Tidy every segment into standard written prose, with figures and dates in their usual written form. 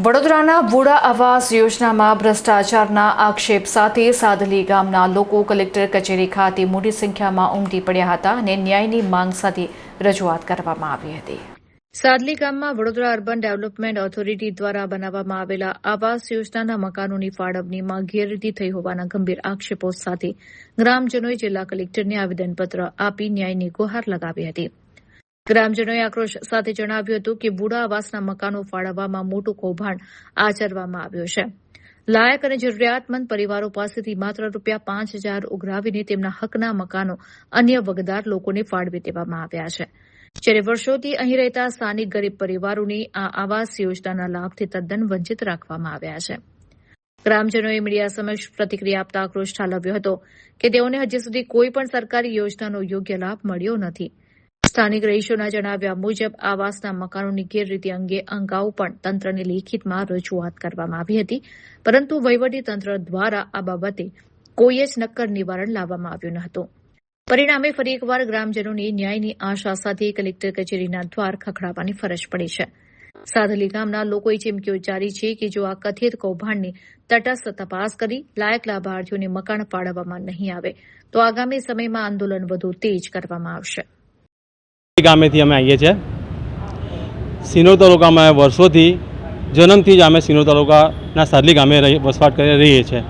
વડોદરાના વુડા આવાસ યોજનામાં ભ્રષ્ટાચારના આક્ષેપ સાથે સાદલી ગામના લોકો કલેક્ટર કચેરી ખાતે મોટી સંખ્યામાં ઉમટી પડ્યા હતા અને ન્યાયની માંગ સાથે રજૂઆત કરવામાં આવી હતી. સાદલી ગામમાં વડોદરા અર્બન ડેવલપમેન્ટ ઓથોરિટી દ્વારા બનાવવામાં આવેલા આવાસ યોજનાના મકાનોની ફાળવણીમાં ગેરરીતિ થઈ હોવાના ગંભીર આક્ષેપો સાથે ગ્રામજનોએ જિલ્લા કલેક્ટરને આવેદનપત્ર આપી ન્યાયની ગુહાર લગાવી હતી. ગ્રામજનોએ આક્રોશ સાથે જણાવ્યું હતું કે વુડા આવાસના મકાનો ફાળવવામાં મોટું કૌભાંડ આચરવામાં આવ્યું છે. લાયક અને જરૂરિયાતમંદ પરિવારો પાસેથી માત્ર ₹5,000 ઉઘરાવીને તેમના હકના મકાનો અન્ય વગદાર લોકોને ફાળવી દેવામાં આવ્યા છે. જ્યારે વર્ષોથી અહીં રહેતા સ્થાનિક ગરીબ પરિવારોને આ આવાસ યોજનાના લાભથી તદ્દન વંચિત રાખવામાં આવ્યા છે. ગ્રામજનોએ મીડિયા સમક્ષ પ્રતિક્રિયા આપતા આક્રોશ ઠાલવ્યો હતો કે તેઓને હજી સુધી કોઈ પણ સરકારી યોજનાનો યોગ્ય લાભ મળ્યો નથી. સ્થાનિક રહીશોના જણાવ્યા મુજબ આવાસના મકાનોની ગેરરીતિ અંગે અગાઉ પણ તંત્રને લેખિતમાં રજૂઆત કરવામાં આવી હતી, પરંતુ વહીવટીતંત્ર દ્વારા આ બાબતે કોઈ જ નક્કર નિવારણ લાવવામાં આવ્યું ન હતું. પરિણામે ફરી એકવાર ગ્રામજનોને ન્યાયની આશા સાથે કલેક્ટર કચેરીના દ્વાર ખખડાવવાની ફરજ પડી છે. સાદલી ગામના લોકોએ ચીમકી ઉચ્ચારી છે કે જો આ કથિત કૌભાંડની તટસ્થ તપાસ કરી લાયક લાભાર્થીઓને મકાન ફાળવવામાં નહીં આવે તો આગામી સમયમાં આંદોલન વધુ તેજ કરવામાં આવશે. ગામેથી અમે આવીએ છીએ. સિનોર તાલુકામાં વર્ષોથી જન્મથી જ અમે સિનોર તાલુકાના સાદલી ગામે વસવાટ કરી રહીએ છીએ.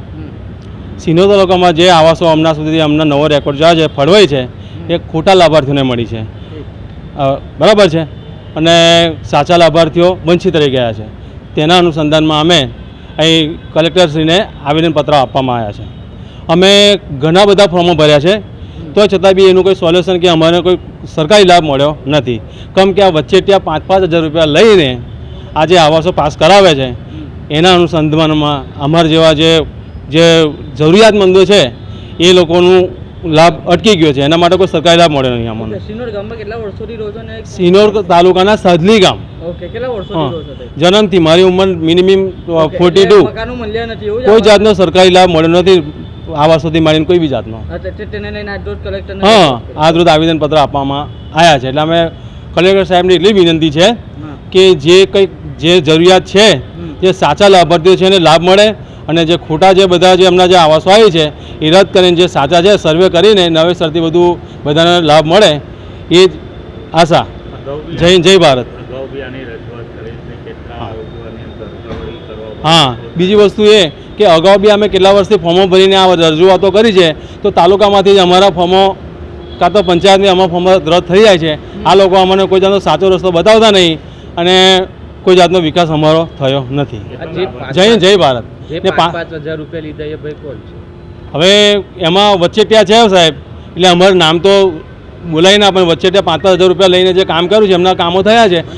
સિનોર તાલુકામાં જે આવાસો હમણાં સુધી અમને નવો રેકોર્ડ જોયા છે ફળવાય છે એ ખોટા લાભાર્થીઓને મળી છે, બરાબર છે, અને સાચા લાભાર્થીઓ વંચિત રહી ગયા છે. તેના અનુસંધાનમાં અમે અહીં કલેક્ટરશ્રીને આવેદનપત્ર આપવામાં આવ્યા છે. અમે ઘણા બધા ફોર્મો ભર્યા છે, તો છતાં બી એનું કોઈ સોલ્યુશન કે અમારે કોઈ સરકારી લાભ મળ્યો નથી. કેમ કે આ વચ્ચે ત્યાં ₹5,000 લઈને આ જે આવાસો પાસ કરાવે છે એના અનુસંધાનમાં અમારા જેવા જે જરૂરિયાતમંદો છે એ લોકોનું લાભ અટકી ગયો છે. એના માટે કોઈ સરકારી લાભ મળ્યો નહીં અમને. સિનોર ગામમાં કેટલા વર્ષોથી રહો છો? ને સિનોર તાલુકાના સાદલી ગામ. ઓકે, કેટલા વર્ષોથી રહો છો? જન્મથી. મારી ઉંમર મિનિમમ 42. મકાનો મળ્યા નથી એવું? કોઈ જાતનો સરકારી લાભ મળ્યો નથી આવાસોથી માંડીને કોઈ બી જાતનો. તેને લઈને આજરોજ કલેક્ટર આજરોજ આવેદનપત્ર આપવામાં આવ્યા છે. એટલે અમે કલેક્ટર સાહેબની એટલી વિનંતી છે કે જે જરૂરિયાત છે, જે સાચા લાભાર્થીઓ છે એને લાભ મળે, અને જે ખોટા જે બધા જે હમણાં જે આવાસો આવી છે એ રદ કરીને જે સાચા છે સર્વે કરીને નવેસરથી બધું બધાને લાભ મળે એ જ આશા. જય ભારત. હા, બીજી વસ્તુ એ કે અગાઉ બી અમે કેટલા વર્ષથી ફોર્મો ભરીને આ રજૂઆતો કરી છે, તો તાલુકામાંથી જ અમારા ફોર્મો કાં તો પંચાયતની અમારા ફોર્મો રદ થઈ જાય છે. આ લોકો અમને કોઈ જાતનો સાચો રસ્તો બતાવતા નહીં અને કોઈ જાતનો વિકાસ અમારો થયો નથી. જય ભારત. ₹5,000 લીધા એ ભાઈ કોણ છે? હવે એમાં વચ્ચે ત્યાં છે સાહેબ, એટલે અમારું નામ તો બોલાવી ના, પણ વચ્ચે ત્યાં ₹5,000 લઈને જે કામ કર્યું છે એમના કામો થયા છે,